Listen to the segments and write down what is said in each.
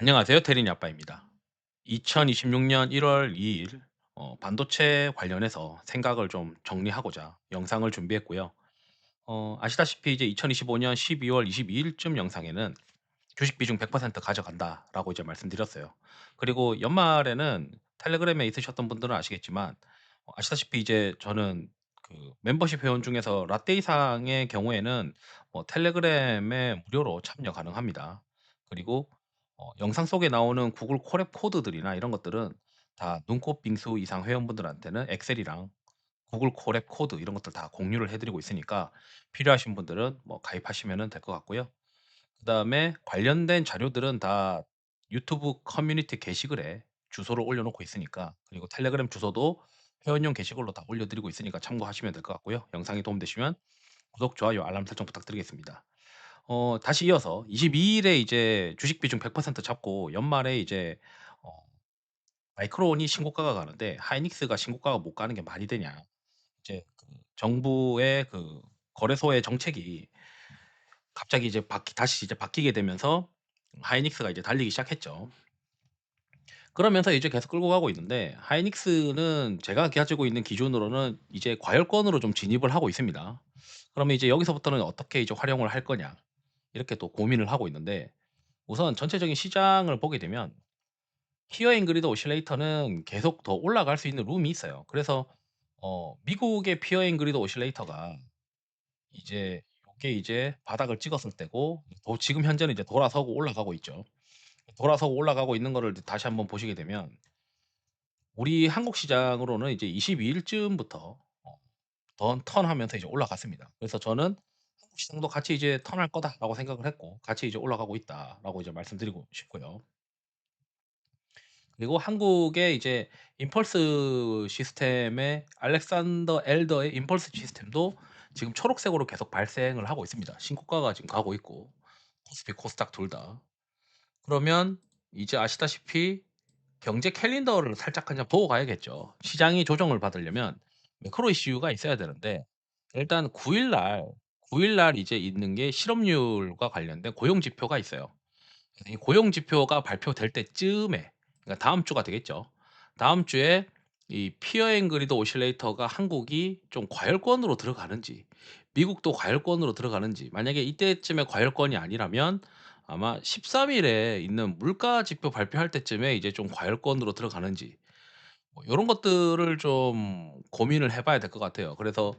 안녕하세요. 테린이 아빠입니다. 2026년 1월 2일 반도체 관련해서 생각을 좀 정리하고자 영상을 준비했고요. 아시다시피 이제 2025년 12월 22일쯤 영상에는 주식 비중 100% 가져간다라고 이제 말씀드렸어요. 그리고 연말에는 텔레그램에 있으셨던 분들은 아시겠지만 아시다시피 이제 저는 그 멤버십 회원 중에서 라떼 이상의 경우에는 텔레그램에 무료로 참여 가능합니다. 그리고 영상 속에 나오는 구글 콜앱 코드들이나 이런 것들은 다 눈꽃 빙수 이상 회원분들한테는 엑셀이랑 구글 콜앱 코드 이런 것들 다 공유를 해 드리고 있으니까 필요하신 분들은 가입하시면은 될 것 같고요. 그다음에 관련된 자료들은 다 유튜브 커뮤니티 게시글에 주소를 올려 놓고 있으니까, 그리고 텔레그램 주소도 회원용 게시글로 다 올려 드리고 있으니까 참고하시면 될 것 같고요. 영상이 도움되시면 구독, 좋아요, 알람 설정 부탁드리겠습니다. 다시 이어서 22 일에 이제 주식 비중 100% 잡고 연말에 이제 어 마이크론이 신고가가 가는데 하이닉스가 신고가가 못 가는 게 말이 되냐. 이제 그 정부의 그 거래소의 정책이 갑자기 이제 다시 이제 바뀌게 되면서 하이닉스가 이제 달리기 시작했죠. 그러면서 이제 계속 끌고 가고 있는데, 하이닉스는 제가 가지고 있는 기준으로는 이제 과열권으로 좀 진입을 하고 있습니다. 그러면 이제 여기서부터는 어떻게 이제 활용을 할 거냐, 이렇게 또 고민을 하고 있는데, 우선 전체적인 시장을 보게 되면 히어 앵 그리드 오실레이터는 계속 더 올라갈 수 있는 룸이 있어요. 그래서 미국의 피어 앵 그리드 오실레이터가 이제 요게 이제 바닥을 찍었을 때고, 지금 현재는 이제 돌아서고 올라가고 있죠. 돌아서고 올라가고 있는 거를 다시 한번 보시게 되면 우리 한국 시장으로는 이제 22 일쯤부터 턴하면서 이제 올라갔습니다. 그래서 저는 '한국 시장도 같이 이제 턴할 거다.'라고 생각을 했고, 같이 이제 올라가고 있다라고 이제 말씀드리고 싶고요. 그리고 한국의 이제 임펄스 시스템의 알렉산더 엘더의 임펄스 시스템도 지금 초록색으로 계속 발생을 하고 있습니다. 신고가가 지금 가고 있고, 코스피 코스닥 둘 다. 그러면 이제 아시다시피 경제 캘린더를 살짝 그냥 보고 가야겠죠. 시장이 조정을 받으려면 매크로 이슈가 있어야 되는데, 일단 9일 날 이제 있는 게 실업률과 관련된 고용 지표가 있어요. 이 고용 지표가 발표될 때쯤에, 그러니까 다음 주가 되겠죠. 다음 주에 이 피어 앤 그리드 오실레이터가 한국이 좀 과열권으로 들어가는지, 미국도 과열권으로 들어가는지, 만약에 이때쯤에 과열권이 아니라면 아마 13 일에 있는 물가 지표 발표할 때쯤에 이제 좀 과열권으로 들어가는지, 요런 것들을 좀 고민을 해 봐야 될 것 같아요. 그래서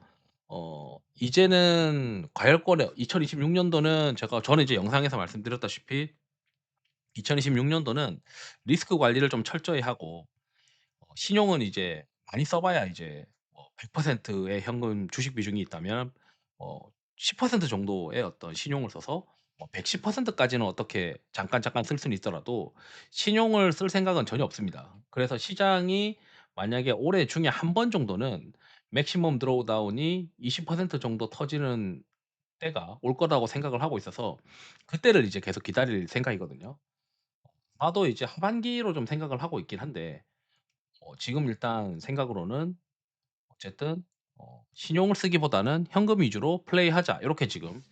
이제는 과열권에 2026 년도는 저는 이제 영상에서 말씀드렸다시피 2026 년도는 리스크 관리를 좀 철저히 하고, 신용은 이제 많이 써 봐야 이제 100%의 현금 주식 비중이 있다면 10% 정도의 어떤 신용을 써서 110% 까지는 어떻게 잠깐 쓸 수는 있더라도 신용을 쓸 생각은 전혀 없습니다. 그래서 시장이 만약에 올해 중에 한 번 정도는 맥시멈 드로우다운이 20% 정도 터지는 때가 올 거라고 생각을 하고 있어서 그때를 이제 계속 기다릴 생각이거든요. 나도 이제 하반기로 좀 생각을 하고 있긴 한데, 지금 일단 생각으로는 어쨌든 '신용을 쓰기보다는 현금 위주로 플레이하자.' 이렇게 지금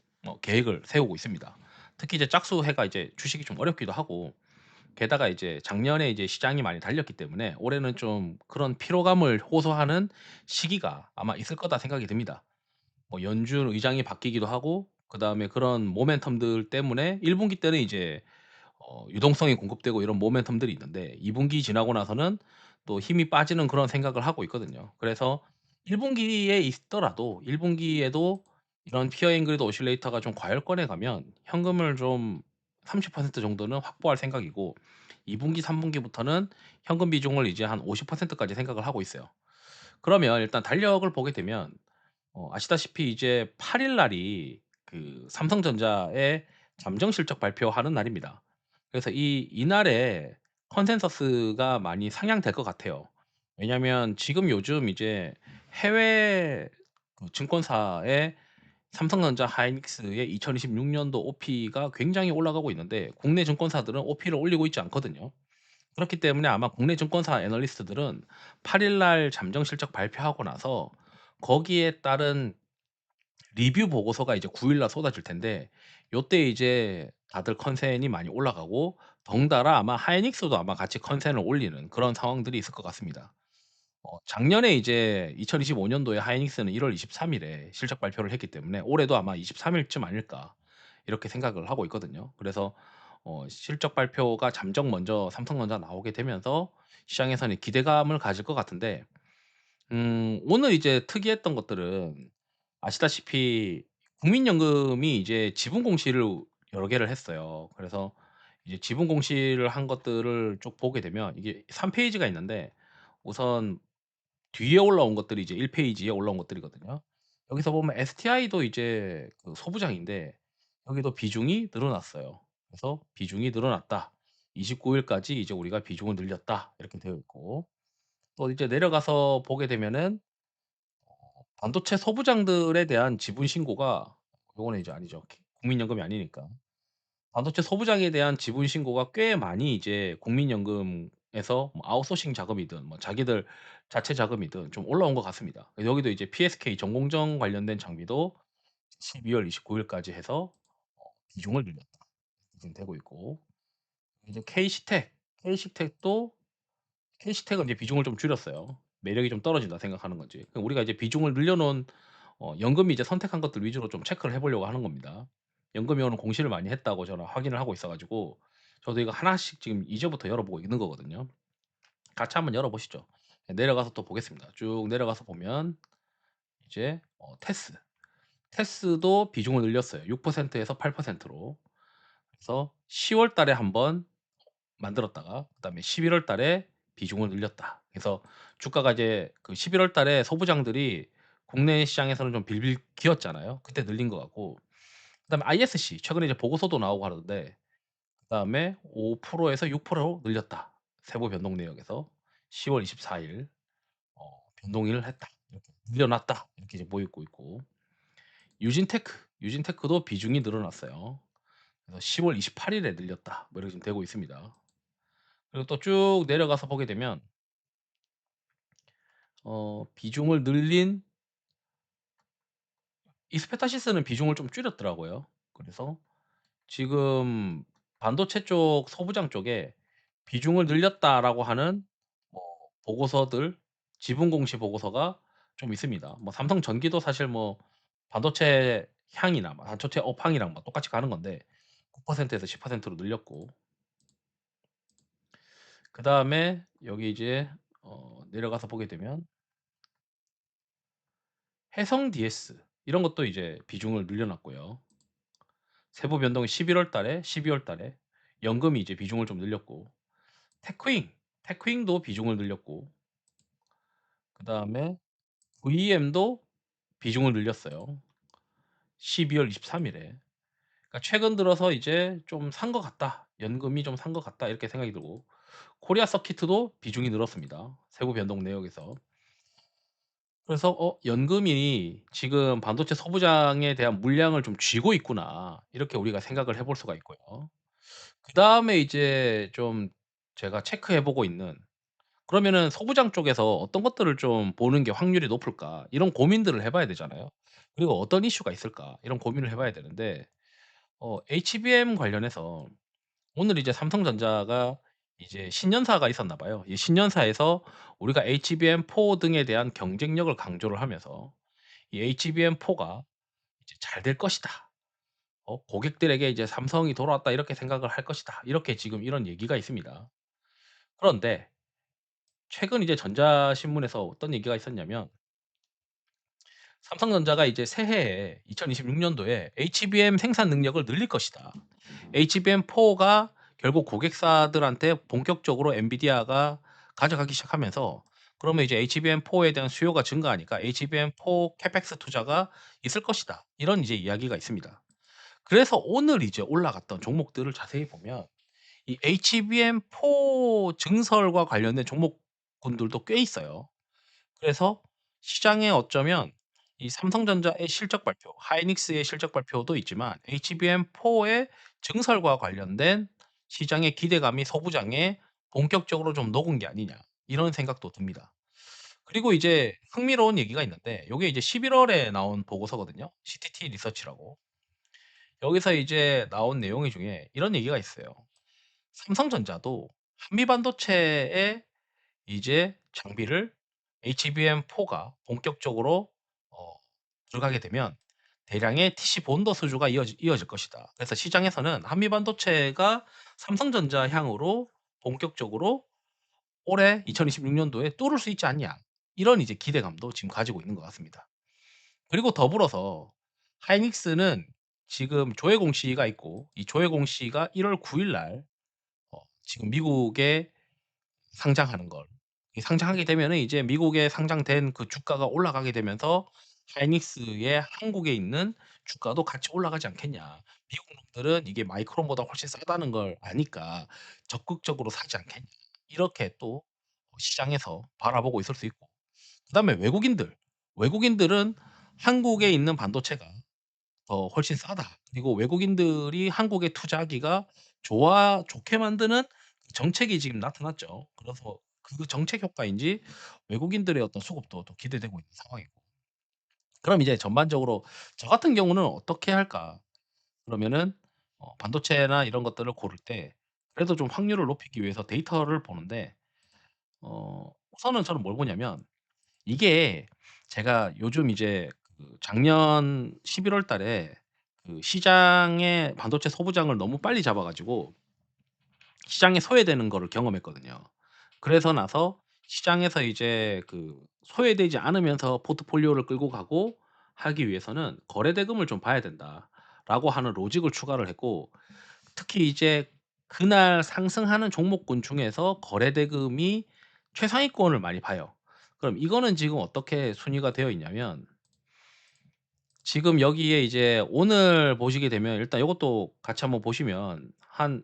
계획을 세우고 있습니다. 특히 이제 짝수해가 이제 주식이 좀 어렵기도 하고, 게다가 이제 작년에 이제 시장이 많이 달렸기 때문에 올해는 좀 그런 피로감을 호소하는 시기가 아마 있을 거다 생각이 듭니다. 연준 의장이 바뀌기도 하고, 그다음에 그런 모멘텀들 때문에 1 분기 때는 이제 유동성이 공급되고 이런 모멘텀들이 있는데, 2 분기 지나고 나서는 또 힘이 빠지는 그런 생각을 하고 있거든요. 그래서 1 분기에 있더라도 1 분기에도 이런 피어 앵그리드 오실레이터가 좀 과열권에 가면 현금을 좀 30% 정도는 확보할 생각이고, 2 분기, 3 분기부터는 현금 비중을 이제 한 50% 까지 생각을 하고 있어요. 그러면 일단 달력을 보게 되면 아시다시피 이제 8일 날이 그 삼성전자의 잠정 실적 발표하는 날입니다. 그래서 이날에 컨센서스가 많이 상향될 것 같아요. 왜냐하면 지금 요즘 이제 해외 그 증권사의 삼성전자 하이닉스의 2026 년도 OP가 굉장히 올라가고 있는데, 국내 증권사들은 OP를 올리고 있지 않거든요. 그렇기 때문에 아마 국내 증권사 애널리스트들은 8일 날 잠정 실적 발표하고 나서 거기에 따른 리뷰 보고서가 이제 9일 날 쏟아질 텐데, 요때 이제 다들 컨센이 많이 올라가고 덩달아 아마 하이닉스도 아마 같이 컨센을 올리는 그런 상황들이 있을 것 같습니다. 작년에 이제 2025 년도에 하이닉스는 1월 23 일에 실적 발표를 했기 때문에 올해도 아마 23 일쯤 아닐까 이렇게 생각을 하고 있거든요. 그래서 실적 발표가 잠정 먼저 삼성전자 나오게 되면서 시장에서는 기대감을 가질 것 같은데 오늘 이제 특이했던 것들은 아시다시피 국민연금이 이제 지분 공시를 여러 개를 했어요. 그래서 이제 지분 공시를 한 것들을 쭉 보게 되면 이게 3 페이지가 있는데 우선 뒤에 올라온 것들이 이제 1 페이지에 올라온 것들이거든요. 여기서 보면 STI도 이제 그 소부장인데 여기도 비중이 늘어났어요. 그래서 "비중이 늘어났다. 29 일까지 이제 우리가 비중을 늘렸다." 이렇게 되어 있고 또 이제 내려가서 보게 되면은 반도체 소부장들에 대한 지분 신고가 요거는 이제 아니죠. 국민연금이 아니니까. 반도체 소부장에 대한 지분 신고가 꽤 많이 이제 국민연금에서 뭐 아웃소싱 자금이든 뭐 자기들 자체 자금이든 좀 올라온 것 같습니다. 여기도 이제 PSK 전공정 관련된 장비도 12월 29 일까지 해서 비중을 늘렸다. 지금 되고 있고 이제 KC텍도 캐시텍은 이제 비중을 좀 줄였어요. 매력이 좀 떨어진다 생각하는 건지. 우리가 이제 비중을 늘려 놓은 연금이 이제 선택한 것들 위주로 좀 체크를 해 보려고 하는 겁니다. 연금이 오늘 공시를 많이 했다고 저는 확인을 하고 있어 가지고 저도 이거 하나씩 지금 이제부터 열어보고 있는 거거든요. 같이 한번 열어보시죠. 네, 내려가서 또 보겠습니다. 쭉 내려가서 보면 이제 테스도 비중을 늘렸어요. 6% 에서 8%로. 그래서 10월 달에 한번 만들었다가 그다음에 11월 달에 비중을 늘렸다. 그래서 주가가 이제 그 11월 달에 소부장들이 국내 시장에서는 좀 빌빌 기었잖아요. 그때 늘린 것 같고 그다음에 ISC 최근에 이제 보고서도 나오고 하던데 그다음에 5% 에서 6%로 늘렸다. 세부 변동 내역에서 10월 24일 변동을 했다. 이렇게 늘려놨다. 이렇게 이제 보이고 있고 유진테크도 비중이 늘어났어요. 그래서 10월 28 일에 늘렸다. 뭐 이렇게 지금 되고 있습니다. 그리고 또 쭉 내려가서 보게 되면 비중을 늘린 이스페타시스는 비중을 좀 줄였더라고요. 그래서 지금 반도체 쪽 소부장 쪽에 "비중을 늘렸다."라고 하는 뭐 보고서들 지분 공시 보고서가 좀 있습니다. 뭐 삼성전기도 사실 뭐 반도체 향이나 뭐 반도체 업황이랑 뭐 똑같이 가는 건데 9% 에서 10%로 늘렸고 그다음에 여기 이제 내려가서 보게 되면 해성 DS 이런 것도 이제 비중을 늘려 놨고요. 세부 변동이 11월 달에 12월 달에 연금이 이제 비중을 좀 늘렸고 테크윙도 비중을 늘렸고 그다음에 VM도 비중을 늘렸어요. 12월 23 일에. 그러니까 최근 들어서 이제 좀 산 것 같다. 연금이 좀 산 것 같다. 이렇게 생각이 들고 코리아 서키트도 비중이 늘었습니다. 세부 변동 내역에서. 그래서 '연금이 지금 반도체 소부장에 대한 물량을 좀 쥐고 있구나.' 이렇게 우리가 생각을 해볼 수가 있고요. 그다음에 이제 좀 제가 체크해 보고 있는 그러면은 '소부장 쪽에서 어떤 것들을 좀 보는 게 확률이 높을까?' 이런 고민들을 해 봐야 되잖아요. 그리고 '어떤 이슈가 있을까?' 이런 고민을 해 봐야 되는데 HBM 관련해서 오늘 이제 삼성전자가 이제 신년사가 있었나 봐요. 이 신년사에서 우리가 HBM4 등에 대한 경쟁력을 강조를 하면서 이 HBM4가 이제 '잘 될 것이다. 고객들에게 이제 삼성이 돌아왔다 이렇게 생각을 할 것이다.' 이렇게 지금 이런 얘기가 있습니다. 그런데 최근 이제 전자신문에서 어떤 얘기가 있었냐면 삼성전자가 이제 새해에 2026 년도에 HBM 생산 능력을 늘릴 것이다. HBM4가 결국 고객사들한테 본격적으로 엔비디아가 가져가기 시작하면서 그러면 이제 HBM4에 대한 수요가 증가하니까 HBM4 캐펙스 투자가 있을 것이다. 이런 이제 이야기가 있습니다. 그래서 오늘 이제 올라갔던 종목들을 자세히 보면 이 HBM4 증설과 관련된 종목군들도 꽤 있어요. 그래서 시장에 어쩌면 이 삼성전자의 실적 발표, 하이닉스의 실적 발표도 있지만 HBM4의 증설과 관련된 시장의 기대감이 소부장에 본격적으로 좀 녹은 게 아니냐 이런 생각도 듭니다. 그리고 이제 흥미로운 얘기가 있는데 요게 이제 11 월에 나온 보고서거든요. CTT 리서치라고. 여기서 이제 나온 내용 중에 이런 얘기가 있어요. 삼성전자도 한미 반도체에 이제 장비를 HBM4가 본격적으로 어 들어가게 되면 대량의 TC 본더 수주가 이어질 것이다. 그래서 시장에서는 한미 반도체가 삼성전자 향으로 본격적으로 올해 2026 년도에 뚫을 수 있지 않냐. 이런 이제 기대감도 지금 가지고 있는 것 같습니다. 그리고 더불어서 하이닉스는 지금 조회 공시가 있고 이 조회 공시가 1월 9일날 지금 미국에 상장하는 걸 이 상장하게 되면은 이제 미국에 상장된 그 주가가 올라가게 되면서 하이닉스의 한국에 있는 주가도 같이 올라가지 않겠냐. 미국 놈들은 이게 마이크론보다 훨씬 싸다는 걸 아니까 적극적으로 사지 않겠냐. 이렇게 또 시장에서 바라보고 있을 수 있고 그다음에 외국인들은 한국에 있는 반도체가 더 훨씬 싸다. 그리고 외국인들이 한국에 투자하기가 좋게 만드는 정책이 지금 나타났죠. 그래서 그 정책 효과인지 외국인들의 어떤 수급도 또 기대되고 있는 상황이고. 그럼 이제 전반적으로 저 같은 경우는 어떻게 할까? 그러면은 반도체나 이런 것들을 고를 때 그래도 좀 확률을 높이기 위해서 데이터를 보는데 우선은 저는 뭘 보냐면 이게 제가 요즘 이제 작년 11월 달에 시장의 반도체 소부장을 너무 빨리 잡아 가지고 시장에 소외되는 거를 경험했거든요. 그래서 나서 시장에서 이제 소외되지 않으면서 포트폴리오를 끌고 가고 하기 위해서는 '거래 대금을 좀 봐야 된다.'라고 하는 로직을 추가를 했고 특히 이제 그날 상승하는 종목군 중에서 거래 대금이 최상위권을 많이 봐요. 그럼 이거는 지금 어떻게 순위가 되어 있냐면 지금 여기에 이제 오늘 보시게 되면 일단 요것도 같이 한번 보시면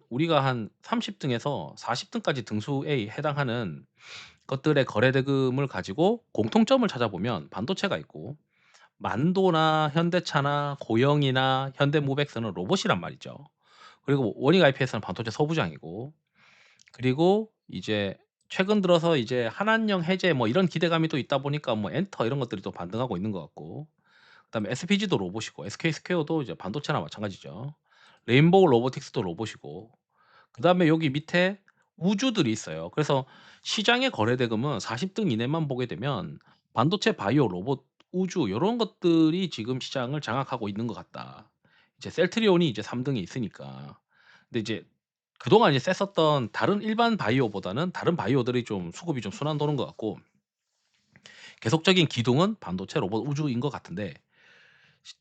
우리가 한 30 등에서 40 등까지 등수에 해당하는 것들의 거래 대금을 가지고 공통점을 찾아보면 반도체가 있고 만도나 현대차나 고영이나 현대모백스는 로봇이란 말이죠. 그리고 원익 IPS는 반도체 소부장이고 그리고 이제 최근 들어서 이제 한한령 해제 뭐 이런 기대감이 또 있다 보니까 뭐 엔터 이런 것들이 또 반등하고 있는 것 같고 그다음에 SPG도 로봇이고 SK스퀘어도 이제 반도체나 마찬가지죠. 레인보우 로보틱스도 로봇이고 그다음에 여기 밑에 우주들이 있어요. 그래서 시장의 거래 대금은 40등 이내만 보게 되면 반도체, 바이오, 로봇, 우주 요런 것들이 지금 시장을 장악하고 있는 것 같다. 이제 셀트리온이 이제 3 등에 있으니까. 근데 이제 그동안 이제 셌었던 다른 일반 바이오보다는 다른 바이오들이 좀 수급이 좀 순환 도는 것 같고 계속적인 기둥은 반도체, 로봇, 우주인 것 같은데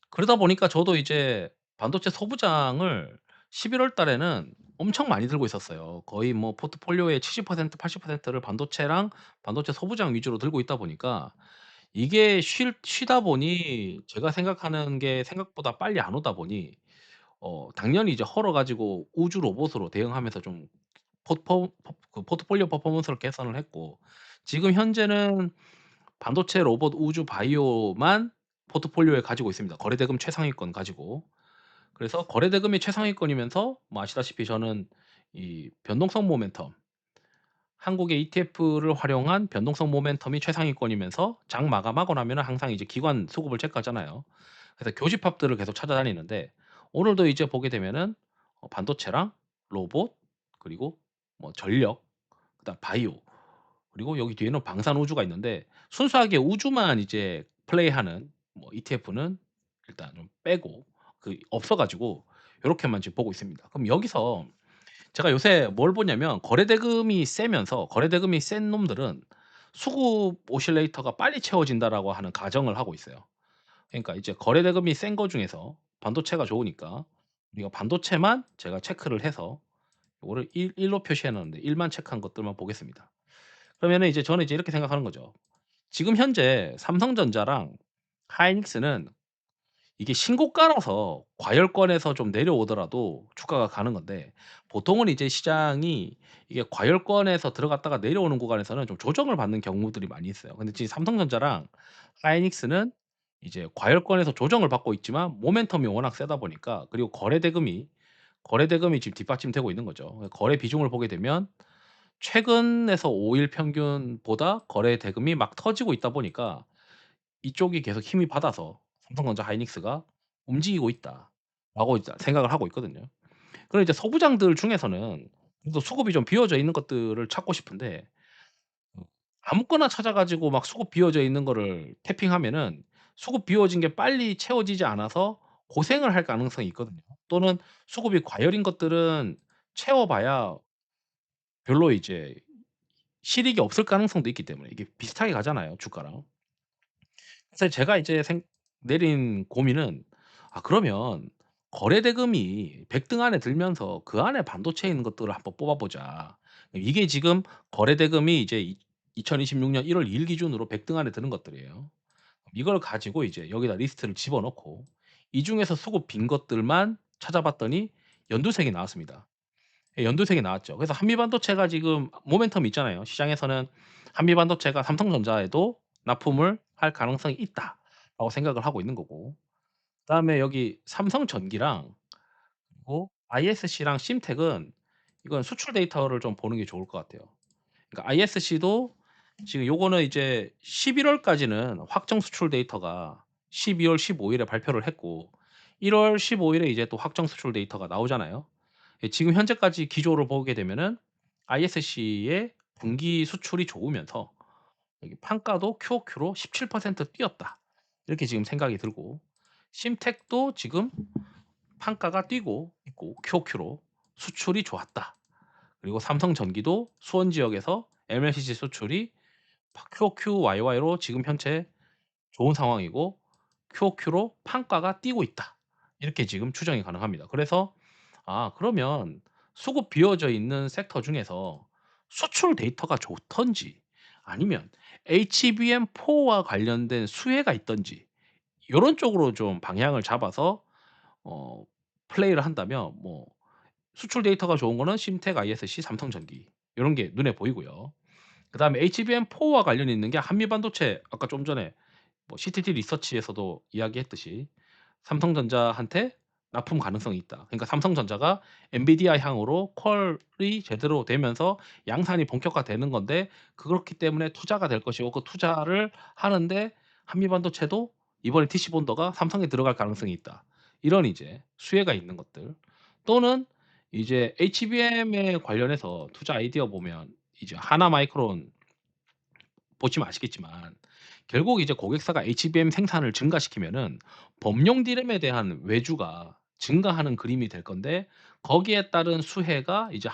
그러다 보니까 저도 이제 반도체 소부장을 11월 달에는 엄청 많이 들고 있었어요. 거의 뭐 포트폴리오의 70% 80%를 반도체랑 반도체 소부장 위주로 들고 있다 보니까 이게 쉬다 보니 제가 생각하는 게 생각보다 빨리 안 오다 보니 당연히 이제 헐어 가지고 우주 로봇으로 대응하면서 좀 포트폴리오 퍼포먼스를 개선을 했고 지금 현재는 반도체, 로봇, 우주, 바이오만 포트폴리오에 가지고 있습니다. 거래대금 최상위권 가지고. 그래서 거래대금이 최상위권이면서 뭐 아시다시피 저는 이 변동성 모멘텀 한국의 ETF를 활용한 변동성 모멘텀이 최상위권이면서 장 마감하고 나면은 항상 이제 기관 수급을 체크하잖아요. 그래서 교집합들을 계속 찾아다니는데 오늘도 이제 보게 되면은 반도체랑 로봇 그리고 뭐 전력 그다음 바이오 그리고 여기 뒤에는 방산 우주가 있는데 순수하게 우주만 이제 플레이하는 뭐 ETF는 일단 좀 빼고 없어 가지고 요렇게만 지금 보고 있습니다. 그럼 여기서 제가 요새 뭘 보냐면 거래 대금이 센 놈들은 '수급 오실레이터가 빨리 채워진다.'라고 하는 가정을 하고 있어요. 그러니까 이제 거래 대금이 센 거 중에서 반도체가 좋으니까 우리가 반도체만 제가 체크를 해서 요거를 1로 표시해 놨는데 1만 체크한 것들만 보겠습니다. 그러면은 이제 저는 이제 이렇게 생각하는 거죠. 지금 현재 삼성전자랑 하이닉스는 이게 신고가라서 과열권에서 좀 내려오더라도 주가가 가는 건데 보통은 이제 시장이 이게 과열권에서 들어갔다가 내려오는 구간에서는 좀 조정을 받는 경우들이 많이 있어요. 근데 지금 삼성전자랑 하이닉스는 이제 과열권에서 조정을 받고 있지만 모멘텀이 워낙 세다 보니까 그리고 거래 대금이 지금 뒷받침되고 있는 거죠. 거래 비중을 보게 되면 최근에서 5일 평균보다 거래 대금이 막 터지고 있다 보니까 이쪽이 계속 힘이 받아서 삼성전자 하이닉스가 움직이고 있다. 이제 생각을 하고 있거든요. 그럼 이제 소부장들 중에서는 또 수급이 좀 비어져 있는 것들을 찾고 싶은데 아무거나 찾아 가지고 막 수급 비어져 있는 거를 태핑하면은 수급 비워진 게 빨리 채워지지 않아서 고생을 할 가능성이 있거든요. 또는 수급이 과열인 것들은 채워 봐야 별로 이제 실익이 없을 가능성도 있기 때문에 이게 비슷하게 가잖아요, 주가랑. 그래서 제가 이제 내린 고민은 '아 그러면 거래 대금이 100등 안에 들면서 그 안에 반도체에 있는 것들을 한번 뽑아 보자.' 이게 지금 거래 대금이 이제 2026년 1월 2일 기준으로 100등 안에 드는 것들이에요. 이걸 가지고 이제 여기다 리스트를 집어넣고 이 중에서 수급 빈 것들만 찾아봤더니 연두색이 나왔습니다. 예, 연두색이 나왔죠. 그래서 한미반도체가 지금 모멘텀이 있잖아요. 시장에서는 '한미반도체가 삼성전자에도 납품을 할 가능성이 있다.'라고 생각을 하고 있는 거고, 그다음에 여기 삼성전기랑 그리고 ISC랑 심텍은 이건 수출 데이터를 좀 보는 게 좋을 것 같아요. 그러니까 ISC도 지금 요거는 이제 11월 월까지는 확정 수출 데이터가 12월 15 일에 발표를 했고 1월 15 일에 이제 또 확정 수출 데이터가 나오잖아요. 예, 지금 현재까지 기조를 보게 되면은 ISC의 분기 수출이 좋으면서 여기 판가도 QoQ로 17% 뛰었다. 이렇게 지금 생각이 들고, 심텍도 지금 판가가 뛰고 있고 QoQ로 수출이 좋았다. 그리고 삼성전기도 수원 지역에서 MLCC 수출이 QoQ YY로 지금 현재 좋은 상황이고 QoQ로 판가가 뛰고 있다. 이렇게 지금 추정이 가능합니다. 그래서 그러면 수급 비어져 있는 섹터 중에서 수출 데이터가 좋든지 아니면 HBM4와 관련된 수혜가 있든지 요런 쪽으로 좀 방향을 잡아서 어 플레이를 한다면 뭐 수출 데이터가 좋은 거는 심텍, ISC, 삼성전기 요런 게 눈에 보이고요. 그다음에 HBM4와 관련이 있는 게 한미반도체, 아까 좀 전에 뭐 CTT 리서치에서도 이야기했듯이 삼성전자한테 납품 가능성이 있다. 그러니까 삼성전자가 엔비디아 향으로 퀄이 제대로 되면서 양산이 본격화되는 건데 그렇기 때문에 투자가 될 것이고 그 투자를 하는데 한미반도체도 이번에 TC 본더가 삼성에 들어갈 가능성이 있다. 이런 이제 수혜가 있는 것들, 또는 이제 HBM에 관련해서 투자 아이디어 보면 이제 하나마이크론 보시면 아시겠지만 결국 이제 고객사가 HBM 생산을 증가시키면은 범용 디램에 대한 외주가 증가하는 그림이 될 건데 거기에 따른 수혜가 이제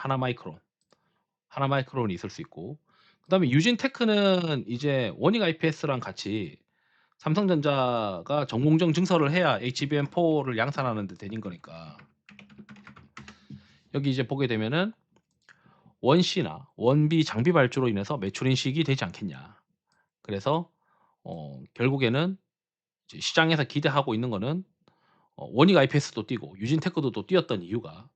하나마이크론이 있을 수 있고, 그다음에 유진테크는 이제 원익 IPS랑 같이 삼성전자가 전공정 증설을 해야 HBM4를 양산하는 데 되는 거니까 여기 이제 보게 되면은 원C나 원B 장비 발주로 인해서 매출 인식이 되지 않겠냐. 그래서 결국에는 이제 시장에서 기대하고 있는 거는 원익 IPS도 뛰고 유진테크도 또 뛰었던 이유가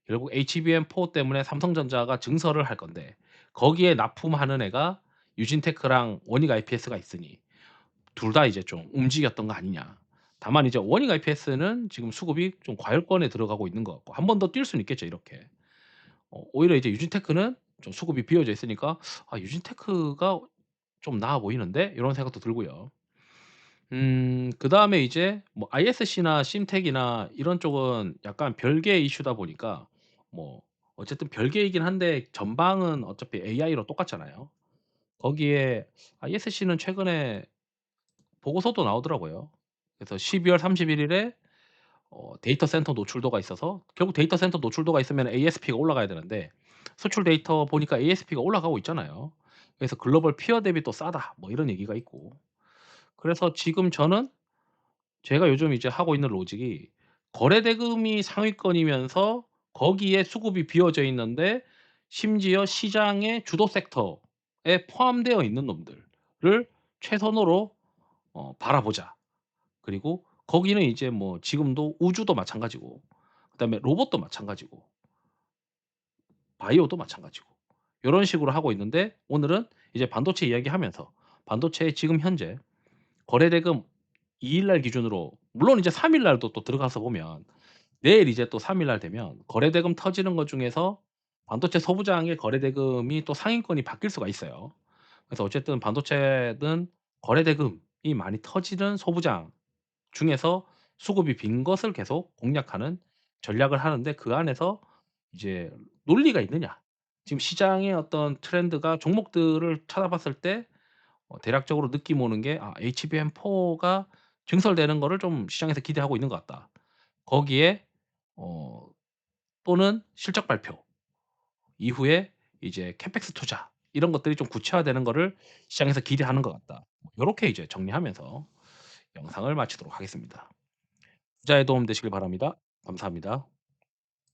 결국 HBM4 때문에 삼성전자가 증설을 할 건데 거기에 납품하는 애가 유진테크랑 원익 IPS가 있으니 둘 다 이제 좀 움직였던 거 아니냐. 다만 이제 원익 IPS는 지금 수급이 좀 과열권에 들어가고 있는 것 같고 한 번 더 뛸 수는 있겠죠, 이렇게. 오히려 이제 유진테크는 좀 수급이 비어져 있으니까 '아 유진테크가 좀 나아 보이는데?' 이런 생각도 들고요. 그다음에 이제 뭐 ISC나 심텍이나 이런 쪽은 약간 별개의 이슈다 보니까 뭐 어쨌든 별개이긴 한데 전방은 어차피 AI로 똑같잖아요. 거기에 ISC는 최근에 보고서도 나오더라고요. 그래서 12월 31 일에 데이터 센터 노출도가 있어서 결국 데이터 센터 노출도가 있으면 ASP가 올라가야 되는데 수출 데이터 보니까 ASP가 올라가고 있잖아요. 그래서 글로벌 피어 대비 또 싸다 뭐 이런 얘기가 있고. 그래서 지금 저는 제가 요즘 이제 하고 있는 로직이 거래 대금이 상위권이면서 거기에 수급이 비어져 있는데 심지어 시장의 주도 섹터에 포함되어 있는 놈들을 최선으로 바라보자. 그리고 거기는 이제 뭐 지금도 우주도 마찬가지고 그다음에 로봇도 마찬가지고 바이오도 마찬가지고 요런 식으로 하고 있는데 오늘은 이제 반도체 이야기하면서 반도체의 지금 현재 거래 대금 2일날 기준으로, 물론 이제 3일 날도 또 들어가서 보면 내일 이제 또 3일 날 되면 거래 대금 터지는 것 중에서 반도체 소부장의 거래 대금이 또 상위권이 바뀔 수가 있어요. 그래서 어쨌든 반도체는 거래 대금이 많이 터지는 소부장 중에서 수급이 빈 것을 계속 공략하는 전략을 하는데 그 안에서 이제 논리가 있느냐. 지금 시장의 어떤 트렌드가 종목들을 찾아봤을 때 대략적으로 느낌 오는 게 '아 HBM4가 증설되는 거를 좀 시장에서 기대하고 있는 것 같다.' 거기에 어 또는 실적 발표 이후에 이제 캐펙스 투자 이런 것들이 좀 구체화되는 거를 시장에서 기대하는 것 같다. 뭐 요렇게 이제 정리하면서 영상을 마치도록 하겠습니다. 투자에 도움 되시길 바랍니다. 감사합니다.